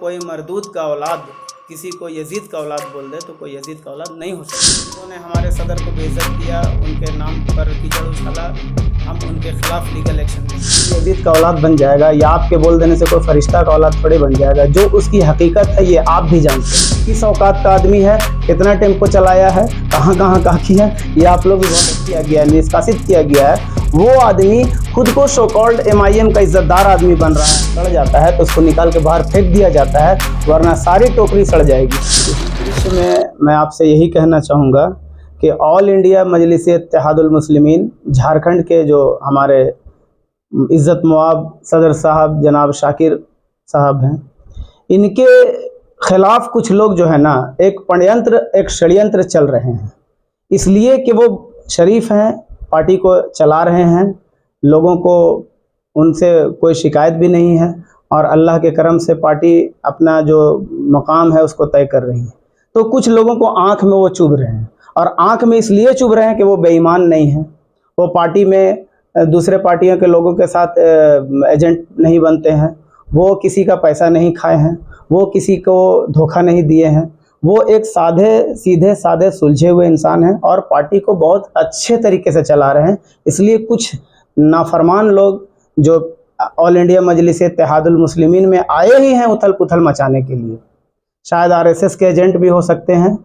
कोई मरदूद का औलाद किसी को यजीद का औलाद बोल दे तो कोई यजीद का औलाद नहीं हो सकता। उन्होंने हमारे सदर को बेइज्जत किया, उनके नाम पर कीचड़ उछाला, हम उनके खिलाफ लीगल एक्शन लेंगे। यजीद का औलाद बन जाएगा या आपके बोल देने से कोई फरिश्ता का औलाद थोड़े बन जाएगा। जो उसकी हकीकत है ये आप भी जानते हैं। किस औकात का आदमी है, कितना टेम्पो चलाया है, कहाँ कहाँ की है, ये आप लोग भी बहुत किया गया है, निष्कासित किया गया है। वो आदमी खुद को सो कॉल्ड MIM का इज्जतदार आदमी बन रहा है, सड़ जाता है तो उसको निकाल के बाहर फेंक दिया जाता है, वरना सारी टोकरी सड़ जाएगी। इस दृश्य में मैं आपसे यही कहना चाहूँगा कि ऑल इंडिया मजलिस इत्तेहादुल मुस्लिमीन झारखंड के जो हमारे इज़्ज़त मुआब सदर साहब जनाब शाकिर साहब हैं, इनके खिलाफ कुछ लोग जो है ना एक षड्यंत्र चल रहे हैं, इसलिए कि वो शरीफ हैं, पार्टी को चला रहे हैं, लोगों को उनसे कोई शिकायत भी नहीं है और अल्लाह के करम से पार्टी अपना जो मकाम है उसको तय कर रही है। तो कुछ लोगों को आंख में वो चुभ रहे हैं और आंख में इसलिए चुभ रहे हैं कि वो बेईमान नहीं हैं, वो पार्टी में दूसरे पार्टियों के लोगों के साथ एजेंट नहीं बनते हैं, वो किसी का पैसा नहीं खाए हैं, वो किसी को धोखा नहीं दिए हैं, वो एक सीधे साधे सुलझे हुए इंसान हैं और पार्टी को बहुत अच्छे तरीके से चला रहे हैं। इसलिए कुछ नाफरमान लोग जो ऑल इंडिया मजलिस इत्तेहादुल मुस्लिमीन में आए ही हैं उथल पुथल मचाने के लिए, शायद RSS के एजेंट भी हो सकते हैं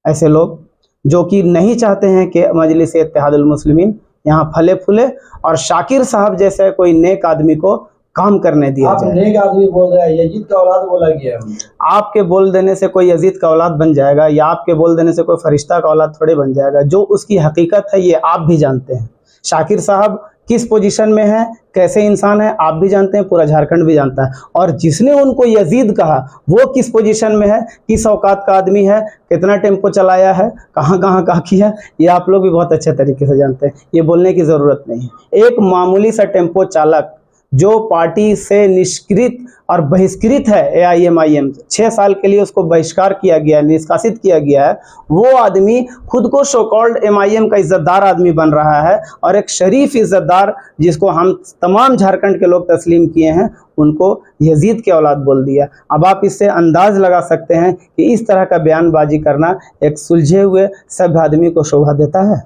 ऐसे लोग जो कि नहीं चाहते हैं कि मजलिस इत्तेहादुल मुस्लिमीन यहाँ फले फूले और शाकिर साहब जैसे कोई नेक आदमी को काम करने दिया जाए। नेक आदमी बोल रहा है, यजीद का औलाद बोला गया है। आपके बोल देने से कोई यजीद का औलाद बन जाएगा या आपके बोल देने से कोई फरिश्ता का औलाद थोड़े बन जाएगा। जो उसकी हकीकत है ये आप भी जानते हैं। शाकिर साहब किस पोजीशन में है, कैसे इंसान है, आप भी जानते हैं, पूरा झारखंड भी जानता है। और जिसने उनको यजीद कहा वो किस पोजीशन में है, किस औकात का आदमी है, कितना टेम्पो चलाया है, कहाँ की है, ये आप लोग भी बहुत अच्छे तरीके से जानते हैं। ये बोलने की ज़रूरत नहीं है। एक मामूली सा टेम्पो चालक जो पार्टी से निष्कृत और बहिष्कृत है, AIMIM 6 साल के लिए उसको बहिष्कार किया गया, निष्कासित किया गया है, वो आदमी खुद को सो कॉल्ड MIM का इज्जतदार आदमी बन रहा है और एक शरीफ इज्जतदार जिसको हम तमाम झारखंड के लोग तस्लीम किए हैं, उनको यजीद के औलाद बोल दिया। अब आप इससे अंदाज लगा सकते हैं कि इस तरह का बयानबाजी करना एक सुलझे हुए सभ्य आदमी को शोभा देता है।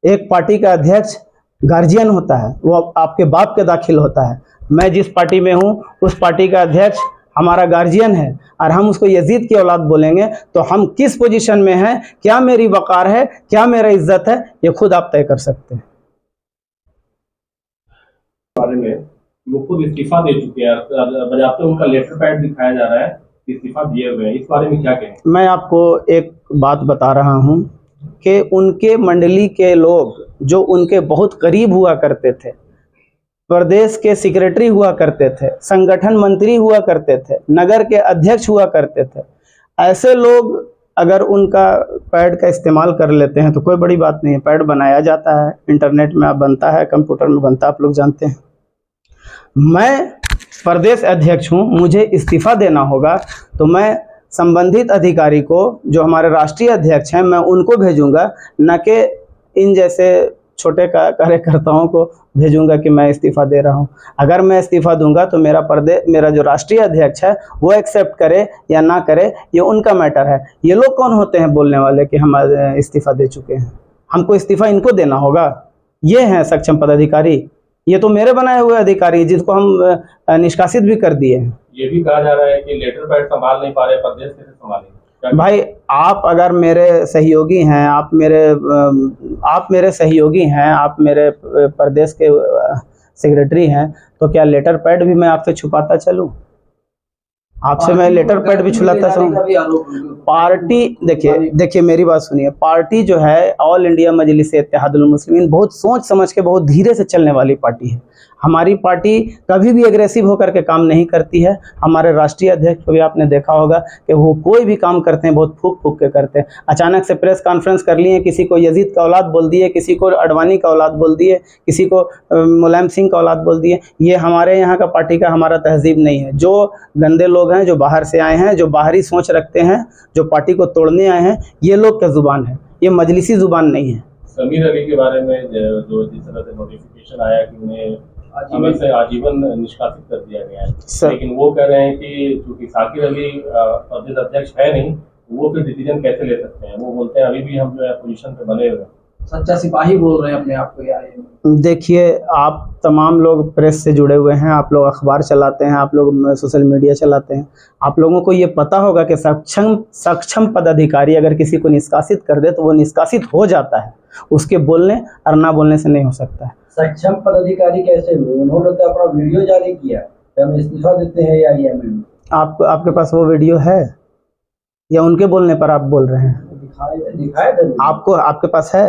एक पार्टी का अध्यक्ष गार्जियन होता है, वो आपके बाप के दाखिल होता है। मैं जिस पार्टी में हूँ उस पार्टी का अध्यक्ष हमारा गार्जियन है और हम उसको यजीद की औलाद बोलेंगे तो हम किस पोजीशन में हैं, क्या मेरी वकार है, क्या मेरा इज्जत है, ये खुद आप तय कर सकते हैं। बारे में वो खुद इस्तीफा दे चुके हैं, बजाते उनका लेटर पैड दिखाया जा रहा है, इस्तीफा दिए हुए हैं, इस बारे में क्या कहें? मैं आपको एक बात बता रहा हूँ कि उनके मंडली के लोग जो उनके बहुत करीब हुआ करते थे, प्रदेश के सेक्रेटरी हुआ करते थे, संगठन मंत्री हुआ करते थे, नगर के अध्यक्ष हुआ करते थे, ऐसे लोग अगर उनका पैड का इस्तेमाल कर लेते हैं तो कोई बड़ी बात नहीं है। पैड बनाया जाता है, इंटरनेट में बनता है, कंप्यूटर में बनता है, आप लोग जानते हैं। मैं प्रदेश अध्यक्ष हूँ, मुझे इस्तीफा देना होगा तो मैं संबंधित अधिकारी को, जो हमारे राष्ट्रीय अध्यक्ष हैं, मैं उनको भेजूंगा, न कि इन जैसे छोटे कार्यकर्ताओं को भेजूंगा कि मैं इस्तीफा दे रहा हूं। अगर मैं इस्तीफा दूंगा तो मेरा जो राष्ट्रीय अध्यक्ष है वो एक्सेप्ट करे या ना करे, ये उनका मैटर है। ये लोग कौन होते हैं बोलने वाले कि हम इस्तीफा दे चुके हैं? हमको इस्तीफा इनको देना होगा। ये हैं सक्षम पदाधिकारी, ये तो मेरे बनाए हुए अधिकारी जिसको हम निष्कासित भी कर दिए हैं। ये भी कहा जा रहा है कि लेटर पैड संभाल नहीं पा रहे, प्रदेश कैसे संभालेंगे? भाई आप अगर मेरे सहयोगी हैं, आप मेरे सहयोगी हैं, आप मेरे प्रदेश के सेक्रेटरी हैं, तो क्या लेटर पैड भी मैं आपसे छुपाता चलूं? आपसे मैं लेटर पैड भी छुलाता चलूं? पार्टी देखिए मेरी बात सुनिए। पार्टी जो है ऑल इंडिया मजलिस इत्तेहादुल मुस्लिमीन बहुत सोच समझ के बहुत धीरे से चलने वाली पार्टी है। हमारी पार्टी कभी भी एग्रेसिव होकर के काम नहीं करती है। हमारे राष्ट्रीय अध्यक्ष को भी आपने देखा होगा कि वो कोई भी काम करते हैं बहुत फूक फूक के करते हैं। अचानक से प्रेस कॉन्फ्रेंस कर लिए, किसी को यजीद का औलाद बोल दिए, किसी को अडवाणी का औलाद बोल दिए, किसी को मुलायम सिंह का औलाद बोल दिए। ये हमारे यहाँ का पार्टी का हमारा तहजीब नहीं है। जो गंदे लोग हैं, जो बाहर से आए हैं, जो बाहरी सोच रखते हैं, जो पार्टी को तोड़ने आए हैं, ये लोग का जुबान है, ये मजलिसी जुबान नहीं है। समीर अली के बारे में जो जिस तरह से नोटिफिकेशन आया कि उन्हें हमें से आजीवन निष्कासित कर दिया गया है। लेकिन वो कह रहे हैं कि चूंकि साकिर अली प्रदेश अध्यक्ष है नहीं, वो फिर डिसीजन कैसे ले सकते हैं। वो बोलते हैं अभी भी हम जो है पोजीशन पे बने हुए हैं। सच्चा सिपाही बोल रहे हैं अपने आप को यार। देखिए, आप तमाम लोग प्रेस से जुड़े हुए हैं, आप लोग अखबार चलाते हैं, आप लोग सोशल मीडिया चलाते हैं, आप लोगों को ये पता होगा कि सक्षम पदाधिकारी अगर किसी को निष्कासित कर दे तो वो निष्कासित हो जाता है, उसके बोलने और ना बोलने से नहीं हो सकता है। सक्षम पदाधिकारी कैसे हुए? उन्होंने तो अपना वीडियो जारी किया कि हम इस्तीफा देते हैं AIM में। आपके पास वो वीडियो है या उनके बोलने पर आप बोल रहे हैं? दिखाए थे आपके पास है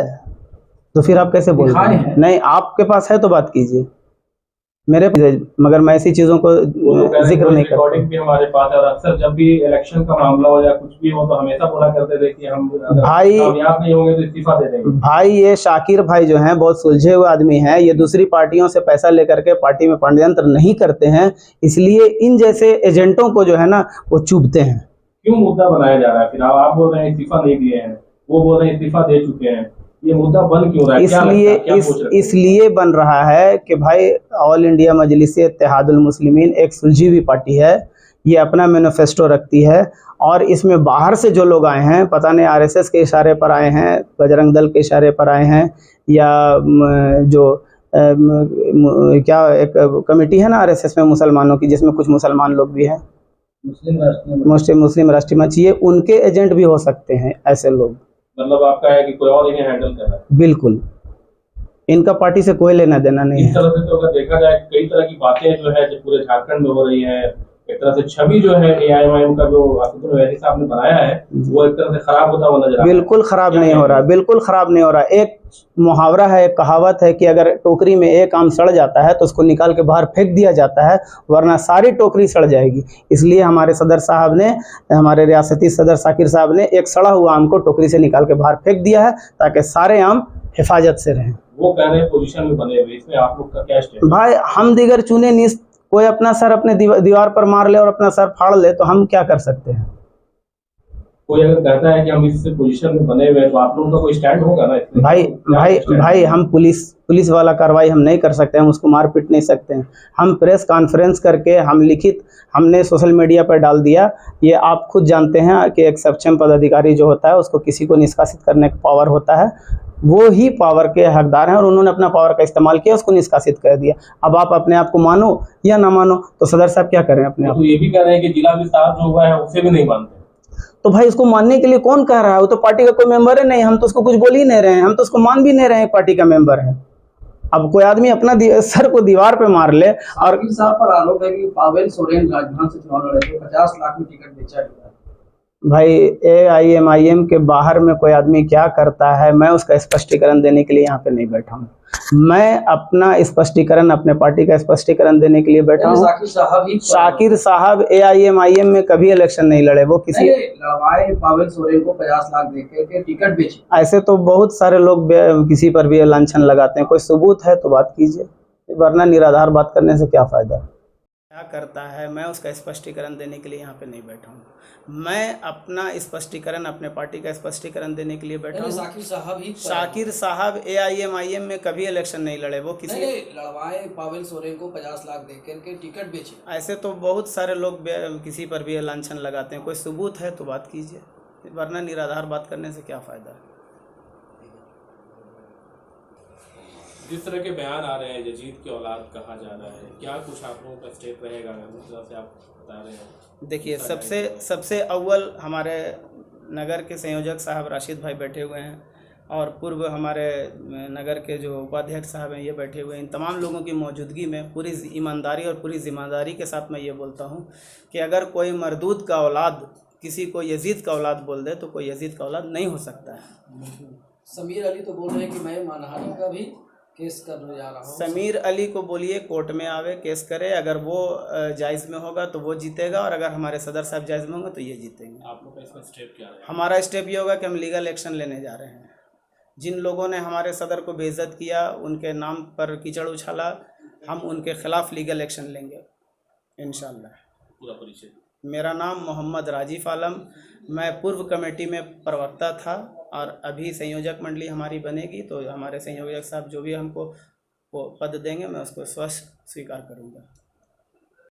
तो फिर आप कैसे बोल रहे हैं? नहीं, आपके पास है तो बात कीजिए, मेरे मगर मैं ऐसी चीजों को जिक्र नहीं करता। रिकॉर्डिंग भी हमारे पास है और अक्सर जब भी इलेक्शन का मामला हो या कुछ भी हो तो हमेशा बोला करते थे कि हम भाई कामयाब नहीं होंगे तो इस्तीफा दे देंगे। भाई, ये शाकिर भाई जो हैं बहुत सुलझे हुए आदमी हैं, ये दूसरी पार्टियों से पैसा लेकर के पार्टी में षड्यंत्र नहीं करते हैं, इसलिए इन जैसे एजेंटों को जो है ना वो चुभते हैं। क्यों मुद्दा बनाया जा रहा है? फिर आप बोल रहे हैं इस्तीफा नहीं दिए हैं, वो बोल रहे हैं इस्तीफा दे चुके हैं, ये मुद्दा बन क्यों रहा है? इसलिए बन रहा है कि भाई ऑल इंडिया मजलिस इत्तेहादुल मुस्लिमीन एक सुलझी हुई पार्टी है, ये अपना मैनिफेस्टो रखती है और इसमें बाहर से जो लोग आए हैं, पता नहीं RSS के इशारे पर आए हैं, बजरंग दल के इशारे पर आए हैं, या जो क्या एक कमेटी है ना RSS में मुसलमानों की, जिसमें कुछ मुसलमान लोग भी हैं, मुस्लिम राष्ट्रीय मंच, ये उनके एजेंट भी हो सकते हैं ऐसे लोग। मतलब आपका है कि कोई और इन्हें हैंडल कर रहा है? बिल्कुल, इनका पार्टी से कोई लेना देना नहीं है। इस तरह से तो अगर देखा जाए कई तरह की बातें जो है जो पूरे झारखंड में हो रही है, एक तरह से छवि जो है AIM का जो असदुद्दीन ओवैसी साहब ने बनाया है वो एक तरह से खराब होता हुआ नजर आ रहा है। बिल्कुल खराब नहीं हो रहा, बिल्कुल खराब नहीं हो रहा। एक मुहावरा है, एक कहावत है कि अगर टोकरी में एक आम सड़ जाता है तो उसको निकाल के बाहर फेंक दिया जाता है, वरना सारी टोकरी सड़ जाएगी। इसलिए हमारे सदर साहब ने, हमारे रियासती सदर साकिर साहब ने एक सड़ा हुआ आम को टोकरी से निकाल के बाहर फेंक दिया है ताकि सारे आम हिफाजत से रहें। वो कह रहे हैं पोजीशन में बने हुए, इसमें आप लोग का क्या स्टेप? भाई, हम दिगर चुने नहीं, कोई अपना सर अपने दीवार पर मार ले और अपना सर फाड़ ले तो हम क्या कर सकते हैं? कोई अगर कहता है कि हम इस पोजीशन में बने हुए तो आप लोगों का कोई स्टैंड होगा ना इसमें? भाई हम पुलिस वाला कार्रवाई हम नहीं कर सकते, हम उसको मार पीट नहीं सकते हैं। हम प्रेस कॉन्फ्रेंस करके हमने सोशल मीडिया पर डाल दिया। ये आप खुद जानते हैं कि एक सक्षम पदाधिकारी जो होता है उसको किसी को निष्कासित करने का पावर होता है, वो ही पावर के हकदार हैं और उन्होंने अपना पावर का इस्तेमाल किया, उसको निष्कासित कर दिया। अब आप अपने आप को मानो या ना मानो, तो सदर साहब क्या करें अपने आप? तो ये भी कह रहे हैं कि जिला विस्तार जो हुआ है उसे भी नहीं मानते। तो भाई उसको मानने के लिए कौन कह रहा है? वो तो पार्टी का कोई मेंबर है नहीं, हम तो उसको कुछ बोल ही नहीं रहे हैं, हम तो उसको मान भी नहीं रहे हैं पार्टी का मेंबर है। अब कोई आदमी अपना सर को दीवार पे मार ले। और साहब पर आरोप है कि पावेल सोरेन राजभवन से चुनाव लड़े थे, 50 लाख में टिकट बेचा गया। भाई, AIM के बाहर में कोई आदमी क्या करता है, मैं उसका स्पष्टीकरण देने के लिए यहाँ पे नहीं बैठा हूँ। मैं अपना स्पष्टीकरण, अपने पार्टी का स्पष्टीकरण देने के लिए बैठा हूँ। शाकिर साहब AIM में कभी इलेक्शन नहीं लड़े, वो किसी लड़वाए पावेल सोरेन को 50 लाख देकर के टिकट बेचे। ऐसे तो बहुत सारे लोग किसी पर भी लांछन लगाते हैं, कोई सबूत है तो बात कीजिए, वरना निराधार बात करने से क्या फायदा। क्या करता है, मैं उसका स्पष्टीकरण देने के लिए यहाँ पे नहीं बैठा हूँ। मैं अपना स्पष्टीकरण, अपने पार्टी का स्पष्टीकरण देने के लिए बैठा हूँ। शाकिर साहब AIM में कभी इलेक्शन नहीं लड़े, वो किसी लड़वाए पावेल सोरेन को 50 लाख देकर के टिकट बेचे। ऐसे तो बहुत सारे लोग किसी पर भी लांछन लगाते हैं, कोई सबूत है तो बात कीजिए, वरना निराधार बात करने से क्या फायदा। जिस तरह के बयान आ रहे हैं, यजीद की औलाद कहा जा रहा है, क्या कुछ आप लोगों का स्टेप रहेगा जिस तरह से आप बता रहे हैं? देखिए, सबसे अव्वल हमारे नगर के संयोजक साहब राशिद भाई बैठे हुए हैं और पूर्व हमारे नगर के जो उपाध्यक्ष साहब हैं ये बैठे हुए हैं। इन तमाम लोगों की मौजूदगी में पूरी ईमानदारी और पूरी जिम्मेदारी के साथ मैं ये बोलता हूँ कि अगर कोई मरदूद का औलाद किसी को यजीद का औलाद बोल दे तो कोई यजीद का औलाद नहीं हो सकता है। समीर अली तो बोल रहे हैं कि मैं मानहानि का भी केस करने जा रहा हूँ। समीर अली को बोलिए कोर्ट में आवे, केस करे, अगर वो जायज़ में होगा तो वो जीतेगा और अगर हमारे सदर साहब जायज़ में होंगे तो ये जीतेंगे। आप लोग का इसका स्टेप क्या है? हमारा स्टेप ये होगा कि हम लीगल एक्शन लेने जा रहे हैं। जिन लोगों ने हमारे सदर को बेइज्जत किया, उनके नाम पर कीचड़ उछाला, हम उनके खिलाफ लीगल एक्शन लेंगे इंशाअल्लाह। पूरा परिचय? मेरा नाम मोहम्मद राजीफ आलम, मैं पूर्व कमेटी में प्रवक्ता था और अभी संयोजक मंडली हमारी बनेगी तो हमारे संयोजक साहब जो भी हमको वो पद देंगे मैं उसको स्वस्थ स्वीकार करूँगा।